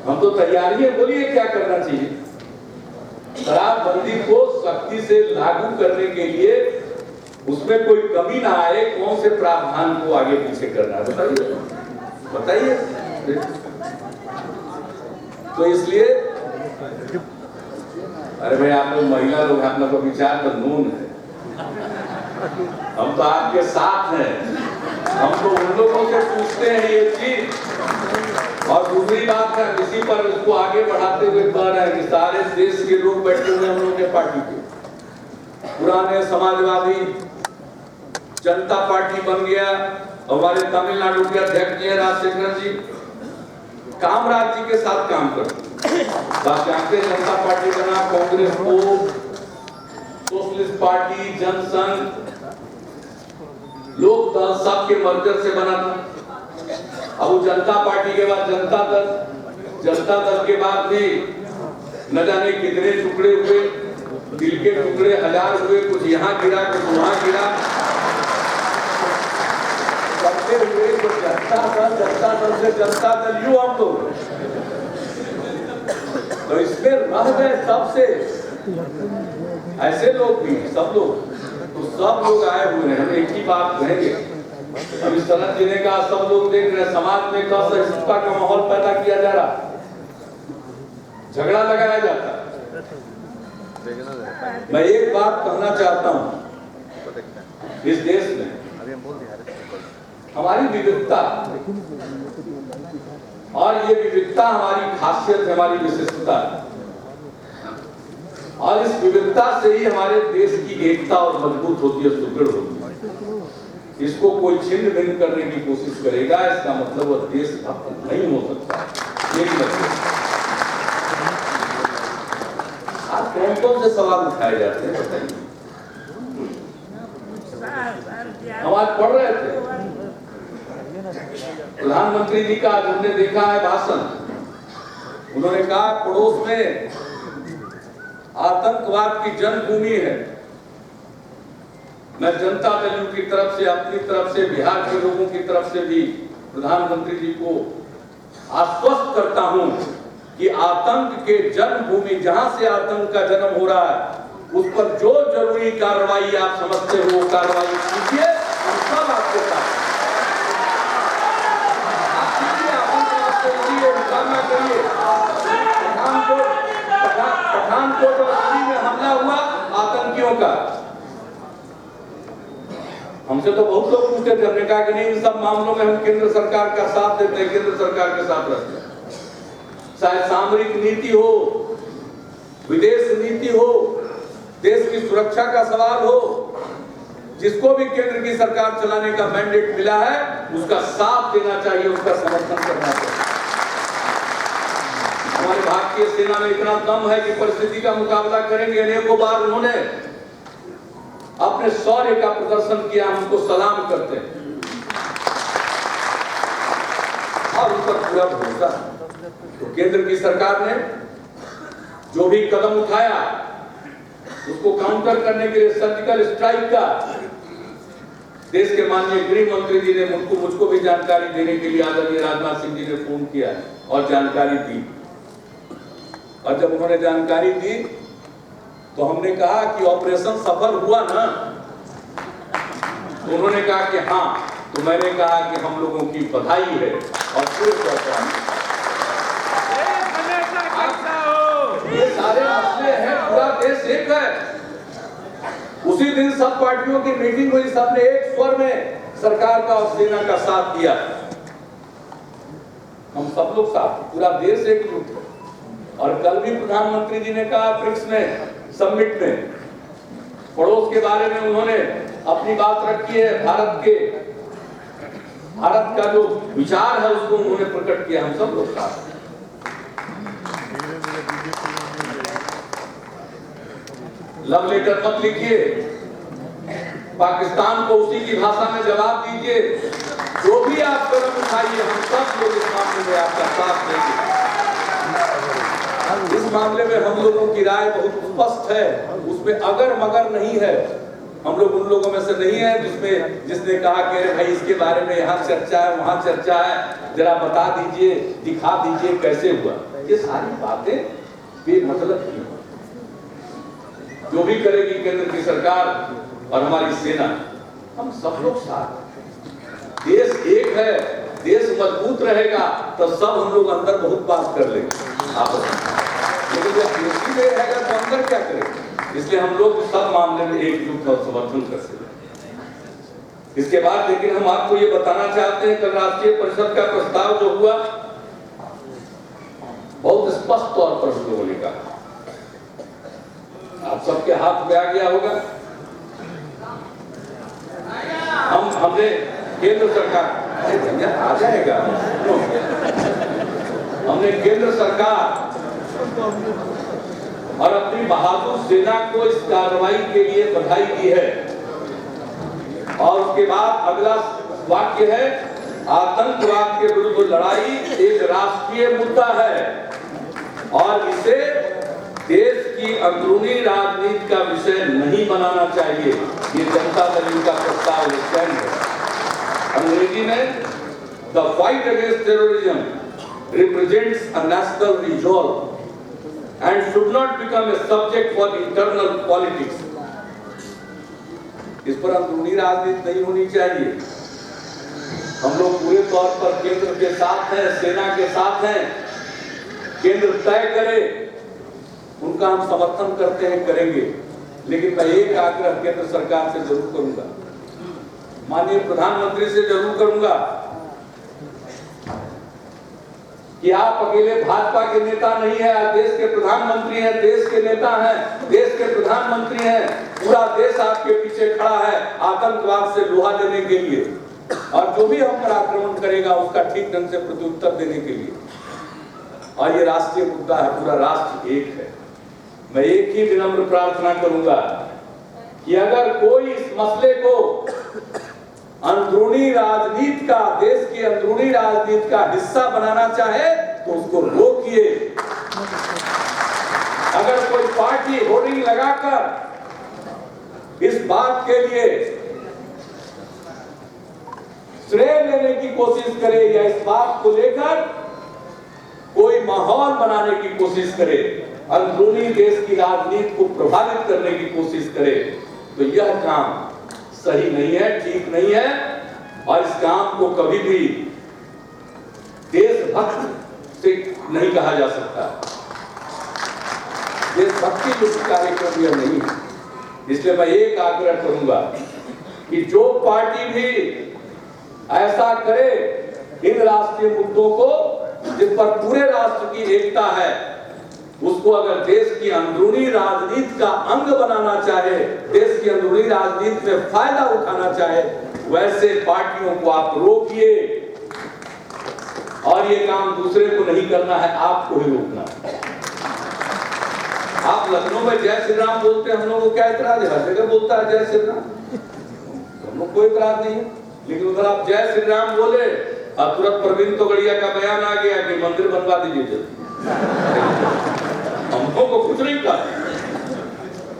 हम तो तैयारी है, बोलिए क्या करना चाहिए। शराबबंदी को सख्ती से लागू करने के लिए उसमें कोई कमी ना आए, कौन से प्रावधान को आगे पीछे करना है बताइए, बताइए। तो इसलिए अरे भाई आप लोग महिला लोग, आप लोग का विचार तो नून है, हम तो आपके साथ हैं, हम तो उन लोगों से पूछते हैं ये चीज। और दूसरी बात है, इसी पर इसको आगे बढ़ाते हुए कह रहे हैं कि सारे देश के लोग बैठे हुए हम लोग के पार्टी के, पुराने समाजवादी जनता पार्टी बन गया, हमारे तमिलनाडु के अध्यक्ष हैं राजशेखर जी, कामराज जी के साथ काम करते, भारतीय जनता पार्टी बना, कांग्रेस को, सोशलिस्ट पार्टी, जनसंघ, लोक दल सबके मर्जर से बना था। अब जनता पार्टी के बाद जनता दल के बाद भी न जाने कितने टुकड़े हुए, दिल के टुकड़े हजार हुए, कुछ यहाँ गिरा कुछ वहां गिरा, सबसे हुए तो जनता दल से जनता दल यू हम लोग, तो इसमें रह गए सबसे ऐसे लोग भी, सब लोग, तो सब लोग आए हुए हैं। हम एक ही बात कहेंगे, अभी सनत जीने का सब लोग देख रहे हैं, समाज में असहिष्णुता का माहौल पैदा किया जा रहा, झगड़ा लगाया जाता। मैं एक बात कहना चाहता हूं, इस देश में हमारी विविधता, और ये विविधता हमारी खासियत है, हमारी विशिष्टता है, और इस विविधता से ही हमारे देश की एकता और मजबूत होती है, सुदृढ़ होती है। इसको कोई छिन्न भिन्न करने की कोशिश करेगा, इसका मतलब वह देश भक्त नहीं हो सकता। यही मतलब आप कौन से सवाल उठाए जाते हैं बताइए। हम आज पढ़ रहे थे, प्रधानमंत्री जी का आज हमने देखा है भाषण, उन्होंने कहा पड़ोस में आतंकवाद की जन्मभूमि है। मैं जनता दल की तरफ से, अपनी तरफ से, बिहार के लोगों की तरफ से भी प्रधानमंत्री जी को आश्वस्त करता हूं कि आतंक के जन्मभूमि, जहां से आतंक का जन्म हो रहा है, उस पर जो जरूरी कार्रवाई आप समझते हो वो कार्रवाई कीजिए, हम सब आपके साथ करिए। पठानकोट और दिल्ली में हमला हुआ आतंकियों का, हमसे तो बहुत लोग पूछते थे, हमने कहा कि नहीं, इन सब मामलों में हम केंद्र सरकार का साथ देते हैं, केंद्र सरकार के साथ रहते हैं। चाहे सामरिक नीति हो, विदेश नीति हो, देश की सुरक्षा का सवाल हो, जिसको भी केंद्र की सरकार चलाने का मैंडेट मिला है उसका साथ देना चाहिए, उसका समर्थन करना चाहिए। हमारे भारतीय सेना में इतना दम है कि परिस्थिति का मुकाबला करेंगे। अनेकों बार उन्होंने अपने शौर्य का प्रदर्शन किया, हम उनको सलाम करते हैं और उस पर पूरा भरोसा। तो केंद्र की सरकार ने जो भी कदम उठाया उसको काउंटर करने के लिए सर्जिकल स्ट्राइक का देश के माननीय गृह मंत्री जी ने मुझको भी जानकारी देने के लिए आदरणीय राजनाथ सिंह जी ने फोन किया और जानकारी दी। और जब उन्होंने जानकारी दी तो हमने कहा कि ऑपरेशन सफल हुआ ना, तो उन्होंने कहा कि हाँ, तो मैंने कहा कि हम लोगों की बधाई है और पूरे ये सारे मसले हैं, पूरा देश एक है। उसी दिन सब पार्टियों की मीटिंग हुई, सबने एक स्वर में सरकार का और सेना का साथ दिया। हम सब लोग साथ, पूरा देश एकजुट है। और कल भी प्रधानमंत्री जी ने कहा ब्रिक्स में समिट में पड़ोस के बारे में उन्होंने अपनी बात रखी है, भारत का जो विचार है उसको उन्होंने प्रकट किया। हम सब लोग साथ, लव लेटर मत लिखिए, पाकिस्तान को उसी की भाषा में जवाब दीजिए, जो भी आप कदम उठाइए हम सब लोग इस मामले में आपका साथ देंगे। इस मामले में हम लोगों की राय बहुत स्पष्ट है, उसमें अगर मगर नहीं है। हम लोग उन लोगों में से नहीं है जिसने कहा कि अरे भाई इसके बारे में यहाँ चर्चा है वहाँ चर्चा है, जरा बता दीजिए, दिखा दीजिए कैसे हुआ। ये सारी बातें बेमतलब की। जो भी करेगी केंद्र की सरकार और हमारी सेना, हम सब लोग साथ। देश एक है, देश मजबूत रहेगा तो सब हम लोग अंदर बहुत बात कर लेंगे आपस में, लेकिन जब देश ही नहीं रहेगा तो अंदर क्या करेंगे? इसलिए हम लोग सब मामले में एकजुट और समर्थन कर सकते। इसके बाद लेकिन हम आपको ये बताना चाहते हैं, कल राष्ट्रीय परिषद का प्रस्ताव जो हुआ बहुत स्पष्ट तौर पर हम लोगों ने कहा, आप सबके हाथ में आ गया होगा। हमने केंद्र सरकार, आ जाएगा, हमने केंद्र सरकार और अपनी बहादुर सेना को इस कार्रवाई के लिए बधाई दी है। और उसके बाद अगला वाक्य है, आतंकवाद के विरुद्ध लड़ाई एक राष्ट्रीय मुद्दा है और इसे देश की अंदरूनी राजनीति का विषय नहीं बनाना चाहिए। ये जनता दल का प्रस्ताव है। अंग्रेजी में the fight against terrorism represents a national resolve and should not become a subject for internal politics। इस पर अंदरूनी राजनीति नहीं होनी चाहिए। हम लोग पूरे तौर पर केंद्र के साथ हैं, सेना के साथ हैं। केंद्र तय करे, उनका हम समर्थन करते हैं, करेंगे। लेकिन मैं एक आग्रह केंद्र सरकार से जरूर करूंगा, माननीय प्रधानमंत्री से जरूर करूंगा कि आप अकेले भाजपा के नेता नहीं है, आप देश के प्रधानमंत्री हैं, देश के नेता हैं, देश के प्रधानमंत्री हैं। पूरा देश आपके पीछे खड़ा है आतंकवाद से लोहा देने के लिए, और जो भी हम पर आक्रमण करेगा उसका ठीक ढंग से प्रत्युत्तर देने के लिए। और ये राष्ट्रीय मुद्दा है, पूरा राष्ट्र एक है। मैं एक ही विनम्र प्रार्थना करूंगा कि अगर कोई इस मसले को अंदरूनी राजनीति का, देश की अंदरूनी राजनीति का हिस्सा बनाना चाहे तो उसको रोकिए। अगर कोई पार्टी होर्डिंग लगाकर इस बात के लिए श्रेय लेने की कोशिश करे या इस बात को लेकर कोई माहौल बनाने की कोशिश करे, अंदरूनी देश की राजनीति को प्रभावित करने की कोशिश करे, तो यह काम सही नहीं है, ठीक नहीं है। और इस काम को कभी भी देशभक्त से नहीं कहा जा सकता। देशभक्ति जो कार्यक्रम यह नहीं है। इसलिए मैं एक आग्रह करूंगा कि जो पार्टी भी ऐसा करे इन राष्ट्रीय मुद्दों को, जिस पर पूरे राष्ट्र की एकता है, उसको अगर देश की अंदरूनी राजनीति का अंग बनाना चाहे, देश की अंदरूनी राजनीति में फायदा उठाना चाहे, वैसे पार्टियों को आप रोकिए। और ये काम दूसरे को नहीं करना है, आपको ही रोकना है। आप लखनऊ में जय श्री राम बोलते हैं, हम लोगों को क्या इतराज है? हर जगह बोलता है जय श्री राम, हम लोग कोई इतराज नहीं है। लेकिन अगर आप जय श्री राम बोले और तुरंत प्रवीण तोगड़िया का बयान आ गया कि मंदिर बनवा दीजिए जल्दी, हमको को कुछ नहीं कहा।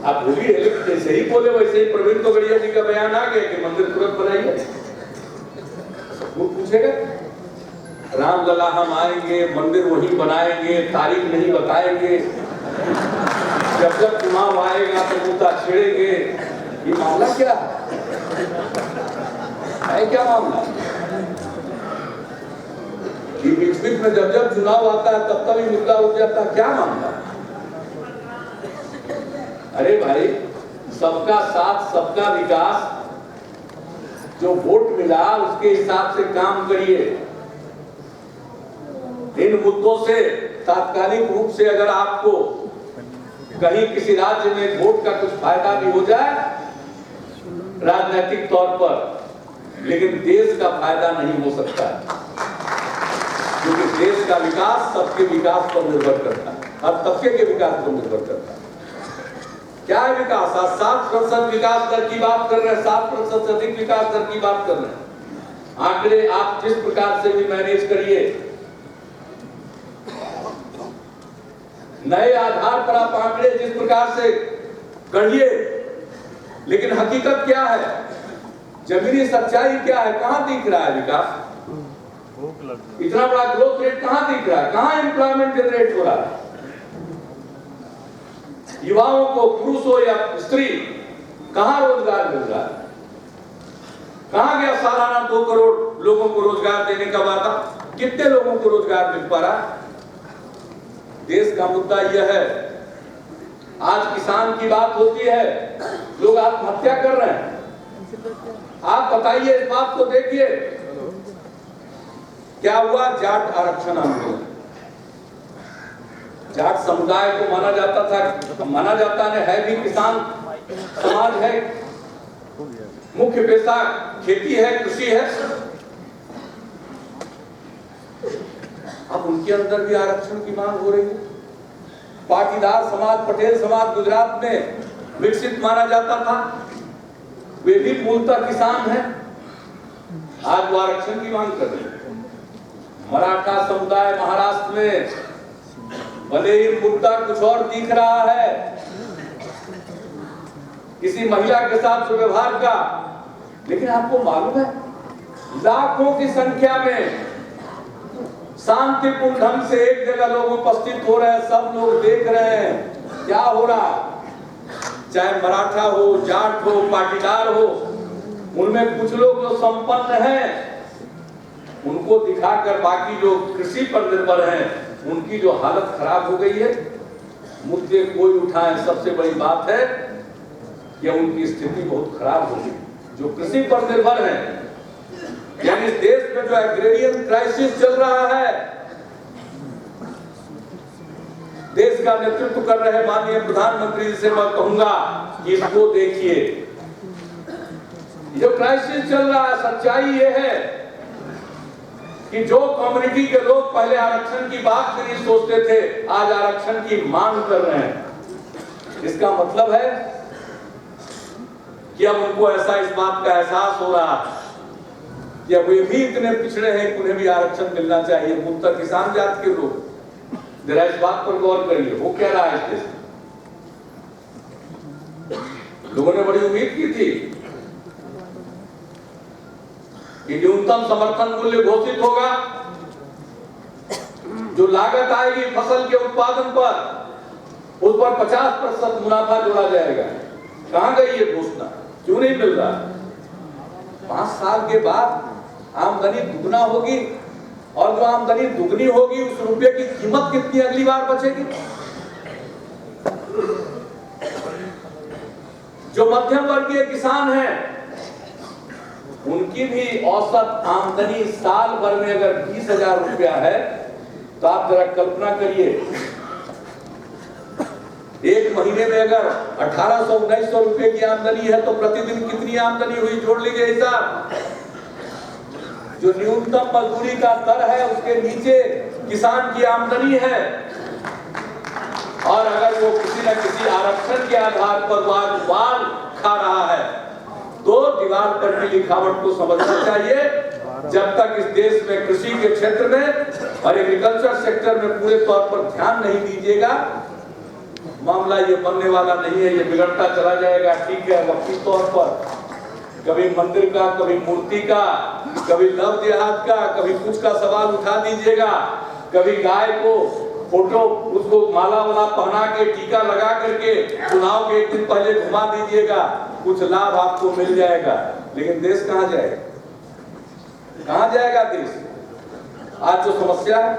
आप बोलिए, लेकिन जैसे ही बोले वैसे ही प्रवीण तोगड़िया जी का बयान आ गया कि मंदिर तुरंत बनाइए। वो पूछेगा रामलला हम आएंगे, मंदिर वहीं बनाएंगे, तारीख नहीं बताएंगे, जब जब चुनाव आएगा तो मुद्दा छेड़ेंगे। ये मामला क्या है? क्या मामला? बीच में जब जब चुनाव आता है तब तब ही मुद्दा उठ जाता है। क्या मामला? अरे भाई, सबका साथ सबका विकास, जो वोट मिला उसके हिसाब से काम करिए। इन मुद्दों से तात्कालिक रूप से अगर आपको कहीं किसी राज्य में वोट का कुछ फायदा भी हो जाए राजनीतिक तौर पर, लेकिन देश का फायदा नहीं हो सकता, क्योंकि देश का विकास सबके विकास पर निर्भर करता है, हर तबके के विकास पर निर्भर करता है। क्या है विकास? आज 7% विकास दर की बात कर रहे हैं, 7% से अधिक विकास दर की बात कर रहे हैं। आंकड़े आप जिस प्रकार से भी मैनेज करिए, नए आधार पर आप आंकड़े जिस प्रकार से गढ़िए, लेकिन हकीकत क्या है, जमीनी सच्चाई क्या है? कहां दिख रहा है विकास? इतना बड़ा ग्रोथ रेट कहां दिख रहा है? कहां एम्प्लॉयमेंट जनरेट हो रहा है? युवाओं को, पुरुष हो या स्त्री, कहां रोजगार मिल रहा है? कहां गया सालाना 2 करोड़ लोगों को रोजगार देने का वादा? कितने लोगों को रोजगार मिल पा रहा? देश का मुद्दा यह है, आज किसान की बात होती है, लोग आत्महत्या कर रहे हैं। आप बताइए, इस बात को देखिए, क्या हुआ? जाट आरक्षण आंदोलन। जाट समुदाय को माना जाता है भी किसान समाज है, मुख्य पेशा खेती है, कृषि है। अब उनके अंदर भी आरक्षण की मांग हो रही है। पाटीदार समाज, पटेल समाज गुजरात में विकसित माना जाता था, वे भी मूलतः किसान हैं, आज वो आरक्षण की मांग कर रहे हैं। मराठा समुदाय महाराष्ट्र में, भले ही मुद्दा कुछ और दिख रहा है, किसी महिला के साथ दुर्व्यवहार का, लेकिन आपको मालूम है लाखों की संख्या में शांतिपूर्ण ढंग से एक जगह लोग उपस्थित हो रहे हैं, सब लोग देख रहे हैं क्या हो रहा। चाहे मराठा हो, जाट हो, पाटीदार हो, उनमें कुछ लोग जो संपन्न हैं उनको दिखाकर बाकी जो कृषि पर निर्भर हैं उनकी जो हालत खराब हो गई है। मुद्दे कोई उठाए, सबसे बड़ी बात है कि उनकी स्थिति बहुत खराब हो गई। जो कृषि पर निर्भर है, यानी इस देश में जो एग्रेरियन क्राइसिस चल रहा है, देश का नेतृत्व कर रहे माननीय प्रधानमंत्री से मैं कहूंगा कि इसको देखिए, जो क्राइसिस चल रहा है, सच्चाई ये है कि जो कम्युनिटी के लोग पहले आरक्षण की बात भी नहीं सोचते थे, आज आरक्षण की मांग कर रहे हैं। इसका मतलब है कि अब उनको ऐसा इस बात का एहसास हो रहा है कि अब वे भी इतने पिछड़े हैं कि उन्हें भी आरक्षण मिलना चाहिए। मुख्यतः किसान जात के लोग, जरा इस बात पर गौर करिए, वो क्या रहा है इस देश में। लोगों ने बड़ी उम्मीद की थी कि न्यूनतम समर्थन मूल्य घोषित होगा, जो लागत आएगी फसल के उत्पादन पर, उस पर 50% मुनाफा जोड़ा जाएगा। कहां गई ये घोषणा? क्यों नहीं मिल रहा? 5 साल के बाद आमदनी दुगना होगी, और जो आमदनी दुगनी होगी उस रुपये की कीमत कितनी अगली बार बचेगी? जो मध्यम वर्गीय किसान हैं उनकी भी औसत आमदनी साल भर में अगर 20,000 रुपया है, तो आप जरा कल्पना करिए, एक महीने में अगर 1800-1900 रुपए की आमदनी है तो प्रतिदिन कितनी आमदनी हुई? जोड़ लीजिए हिसाब। जो न्यूनतम मजदूरी का दर है उसके नीचे किसान की आमदनी है, और अगर वो किसी न किसी आरक्षण के आधार पर वाल खा रहा है, तो दीवार पर की लिखावट को समझना चाहिए। जब तक इस देश में कृषि के क्षेत्र में और एग्रीकल्चर सेक्टर में पूरे तौर पर ध्यान नहीं दीजिएगा, मामला ये बनने वाला नहीं है, ये बिगड़ता चला जाएगा। ठीक है, वक्ती तौर पर कभी मंदिर का, कभी मूर्ति का, कभी लव जिहाद का, कभी कुछ का सवाल उठा दीजिएगा, कभी गाय को फोटो, उसको माला वाला पहना के, टीका लगा करके चुनाव के एक दिन पहले घुमा दीजिएगा, कुछ लाभ आपको मिल जाएगा। लेकिन देश कहां जाएगा? कहां जाएगा देश? आज जो समस्या है,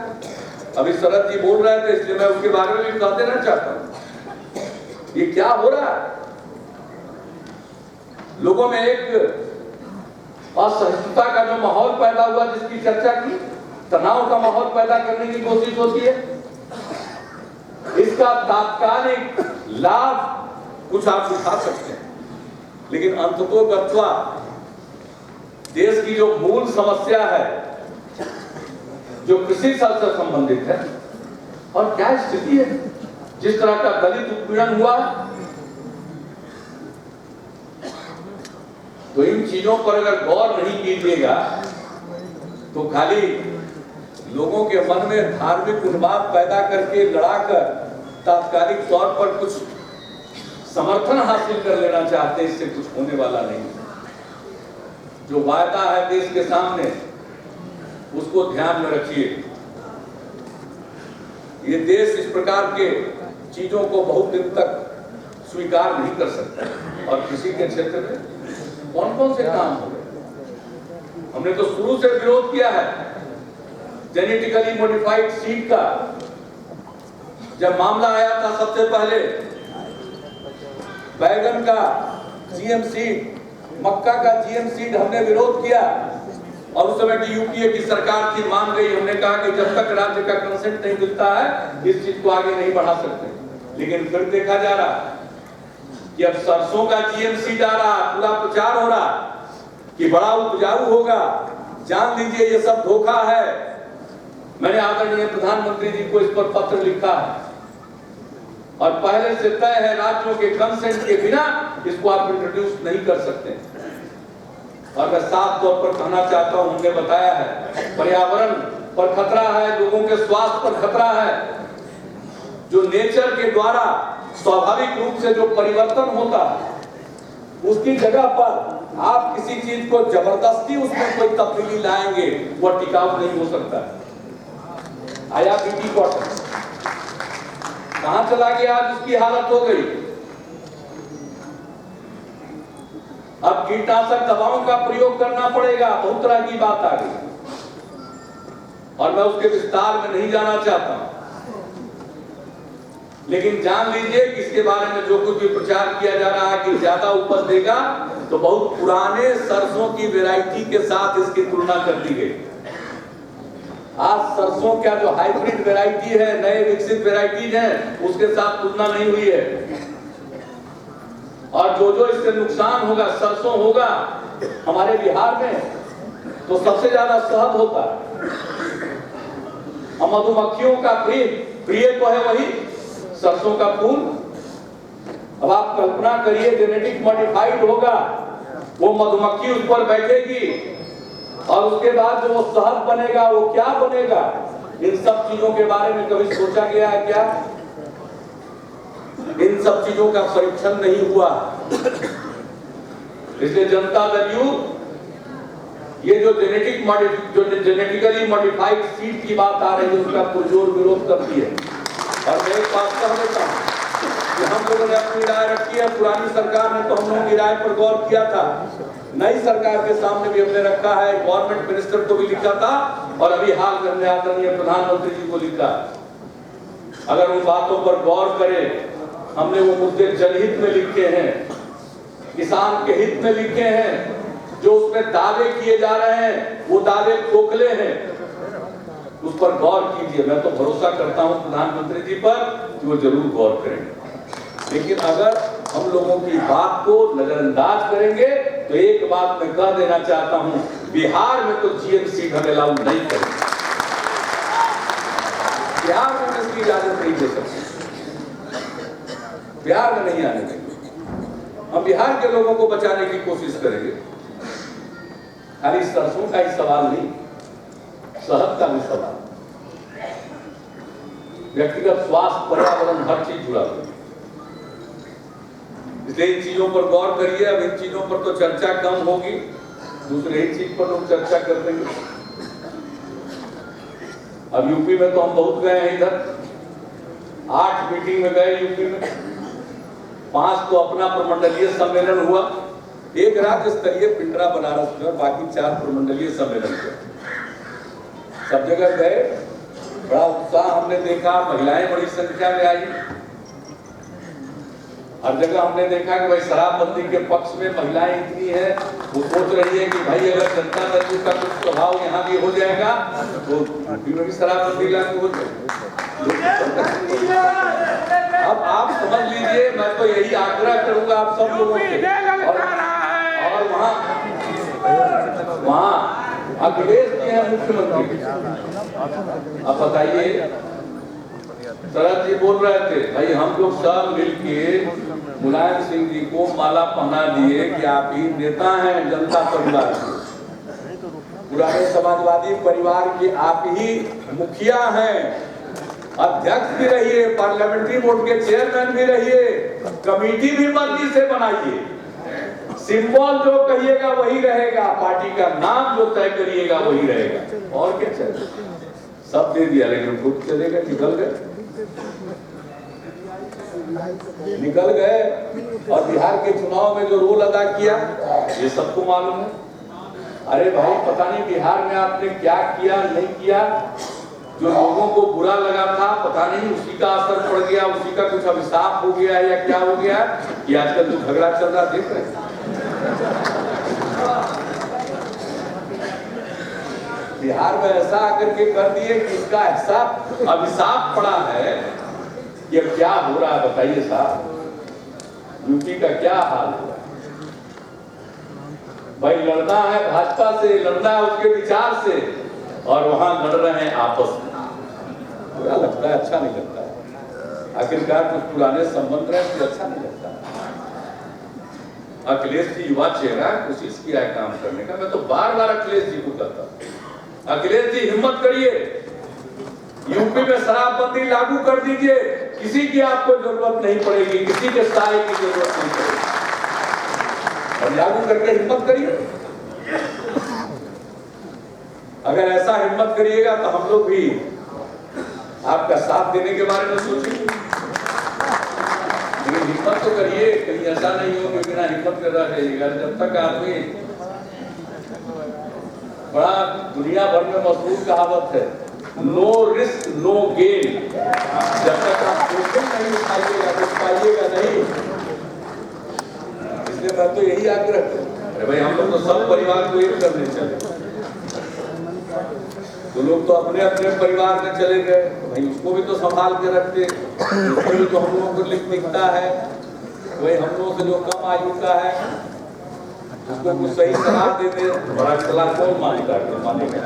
अभी शरद जी बोल रहे थे, इसलिए मैं उसके बारे में भी कह देना चाहता हूं। ये क्या हो रहा है? लोगों में एक असहिष्णुता का जो माहौल पैदा हुआ, जिसकी चर्चा की, तनाव का माहौल पैदा करने की कोशिश होती है। इसका तात्कालिक लाभ कुछ आप उठा सकते हैं, लेकिन अंततोगत्वा देश की जो मूल समस्या है, जो कृषि से संबंधित है, और क्या स्थिति है, जिस तरह का दलित उत्पीड़न हुआ, तो इन चीजों पर अगर गौर नहीं कीजिएगा तो खाली लोगों के मन में धार्मिक उन्माद पैदा करके, लड़ाकर तात्कालिक तौर पर कुछ समर्थन हासिल कर लेना चाहते हैं, इससे कुछ होने वाला नहीं। जो वायदा है देश के सामने, उसको ध्यान में रखिए। ये देश इस प्रकार के चीजों को बहुत दिन तक स्वीकार नहीं कर सकता। और कृषि के क्षेत्र में कौन कौन से काम हो गए, हमने तो शुरू से विरोध किया है। जेनेटिकली मॉडिफाइड सीड का जब मामला आया था, सबसे पहले बैगन का जीएम सीड, मक्का का जीएम सीड हमने विरोध किया। और उस समय की यूपीए की सरकार थी, मान गई। हमने कहा कि जब तक राज्य का कंसेंट नहीं मिलता है, इस चीज को आगे नहीं बढ़ा सकते। लेकिन फिर देखा जा रहा कि अब सरसों का जीएम सीड आ रहा, पूरा प्रचार हो रहा कि बड़ा उपजाऊ होगा। जान लीजिए ये सब धोखा है। मैंने आदरणीय प्रधानमंत्री जी को इस पर पत्र लिखा है और पहले से तय है, राज्यों के कंसेंट के बिना इसको आप इंट्रोड्यूस नहीं कर सकते। और मैं साफ तौर पर कहना चाहता हूं, हमने बताया है पर्यावरण पर खतरा है, लोगों के स्वास्थ्य पर खतरा है। जो नेचर के द्वारा स्वाभाविक रूप से जो परिवर्तन होता है, उसकी जगह पर आप किसी चीज को जबरदस्ती उसमें कोई तब्दीली लाएंगे, वो टिकाऊ नहीं हो सकता। आया बीटी कॉटन कहां चला गया, आज उसकी हालत हो गई। अब कीटनाशक दवाओं का प्रयोग करना पड़ेगा, बहुत तरह की बात आ गई और मैं उसके विस्तार में नहीं जाना चाहता। लेकिन जान लीजिए कि इसके बारे में जो कुछ भी प्रचार किया जा रहा है कि ज्यादा उपज देगा, तो बहुत पुराने सरसों की वैरायटी के साथ इसकी तुलना कर दी गई। आज सरसों का जो हाइब्रिड वैरायटी है, नए विकसित वैरायटीज हैं, उसके साथ तुलना नहीं हुई है। और जो इससे नुकसान होगा, सरसों होगा हमारे बिहार में, तो सबसे ज्यादा शहद होता है। और मधुमक्खियों का प्रिय तो है वही सरसों का फूल। अब आप कल्पना करिए, जेनेटिक मॉडिफाइड होगा, वो मधुमक्खी उस पर बैठेगी और उसके बाद जो वो शहद बनेगा, वो क्या बनेगा। इन सब चीजों के बारे में कभी सोचा गया है क्या? इन सब चीजों का परीक्षण नहीं हुआ। इसलिए जनता दल यू ये जो जेनेटिकली मॉडिफाइड सीड की बात आ रही है, उसका पुरजोर विरोध करती है। और मैं एक बात कह देता हूं कि हम लोगों ने अपनी राय रखी है। पुरानी सरकार ने तो हम लोगों की राय पर गौर किया था, नई सरकार के सामने भी हमने रखा है, गवर्नमेंट मिनिस्टर को भी लिखा था और अभी हाल में हमने आदरणीय प्रधानमंत्री जी को लिखा। अगर उन बातों पर गौर करें, हमने वो मुद्दे जनहित में लिखे हैं, किसान के हित में लिखे हैं। जो उसमें दावे किए जा रहे हैं, वो दावे खोखले हैं, उस पर गौर कीजिए। मैं तो भरोसा करता हूं प्रधानमंत्री जी पर कि वो जरूर गौर करेंगे। लेकिन अगर हम लोगों की बात को नजरअंदाज करेंगे, तो एक बात मैं कह देना चाहता हूं, बिहार में तो जीएम सीड हम अलाउ नहीं करेंगे। बिहार में इसकी इजाजत नहीं दे सकते, बिहार में नहीं आने देंगे। हम बिहार के लोगों को बचाने की कोशिश करेंगे। खाली सरसों का ही सवाल नहीं, शहद का भी सवाल, व्यक्तिगत स्वास्थ्य, पर्यावरण, हर चीज जुड़ा हुआ। इसलिए इन चीजों पर गौर करिए। अब इन चीजों पर तो चर्चा कम होगी, दूसरे ही चीज पर लोग चर्चा कर देंगे। अब यूपी में तो हम बहुत गए हैं, इधर 8 मीटिंग में गए यूपी में, 5 तो अपना प्रमंडलीय सम्मेलन हुआ, एक राज्य स्तरीय पिंडरा बनारस में, बाकी 4 प्रमंडलीय सम्मेलन हुए। सब जगह गए, बड़ा उत्साह हमने देखा, महिलाएं बड़ी संख्या में आई। हर जगह हमने देखा कि भाई शराबबंदी के पक्ष में महिलाएं इतनी हैं, वो सोच रही है कि भाई अगर जनता दल का कुछ प्रभाव यहाँ भी हो जाएगा तो यूपी में भी शराबबंदी लागू हो जाएगी। अब आप समझ लीजिए, मैं तो यही आग्रह करूंगा आप सब लोगों से। और वहाँ अखिलेश जी हैं मुख्यमंत्री, अब बताइए, शरद जी बोल रहे थे भाई हम लोग सब मिलके मुलायम सिंह जी को माला पहना दिए कि आप ही नेता हैं जनता परिवार के, पुराने समाजवादी परिवार के आप ही मुखिया हैं अध्यक्ष भी रहिए, पार्लियामेंट्री बोर्ड के चेयरमैन भी रहिए, कमेटी भी मर्जी से बनाइए, सिंबल जो कहिएगा वही रहेगा, पार्टी का नाम जो तय करिएगा वही रहेगा, और क्या चाहिए। सब दे दिया लेकिन खुद चलेगा, निकल गए। और बिहार के चुनाव में जो रोल अदा किया ये सबको मालूम है। अरे भाई पता नहीं बिहार में आपने क्या किया नहीं किया, जो लोगों को बुरा लगा था पता नहीं उसी का असर पड़ गया, उसी का कुछ अभिशाप हो गया या क्या हो गया कि आजकल जो झगड़ा चल रहा देख रहे हैं। बिहार में ऐसा आकर के कर दिए कि इसका ऐसा अभिशाप पड़ा है, ये क्या हो रहा है बताइए साहब। यूपी का क्या हाल हुआ, भाई लड़ना है भाजपा से, लड़ना है उसके विचार से, और वहां लड़ रहे हैं आपस में। बुरा लगता है, अच्छा नहीं लगता है। आखिरकार कुछ पुराने संबंध रहे तो अच्छा नहीं लगता। अखिलेश जी युवा चेहरा, कोशिश किया है काम करने का, मैं तो बार बार अखिलेश जी को कहता हूं, अखिलेश जी हिम्मत करिए, यूपी में शराबबंदी लागू कर दीजिए, किसी की आपको जरूरत नहीं पड़ेगी, किसी के साय की जरूरत नहीं पड़ेगी, और लागू करके हिम्मत करिए। अगर ऐसा हिम्मत करिएगा तो हम लोग भी आपका साथ देने के बारे में सोचेंगे, लेकिन हिम्मत तो करिए, कहीं ऐसा नहीं हो कि बिना हिम्मत कर रहा जाइएगा। जब तक आदमी, बड़ा दुनिया भर में मशहूर कहावत है, नो रिस्क नो गेन, जब तक आप जोखिम नहीं उठाइएगा तो पाइएगा नहीं। इसलिए मैं तो यही आग्रह करूं, अरे भाई हम लोग तो सब परिवार को एक करने चले, तो लोग तो अपने अपने परिवार में चले गए, भाई उसको भी तो संभाल के रखते, उसको भी तो हम लोगों को लिखता है, वही हम लोगों से जो कम आयु का है उसको कुछ सही सलाह दे दे, बड़ा सलाह कौन मानेगा, मानेगा।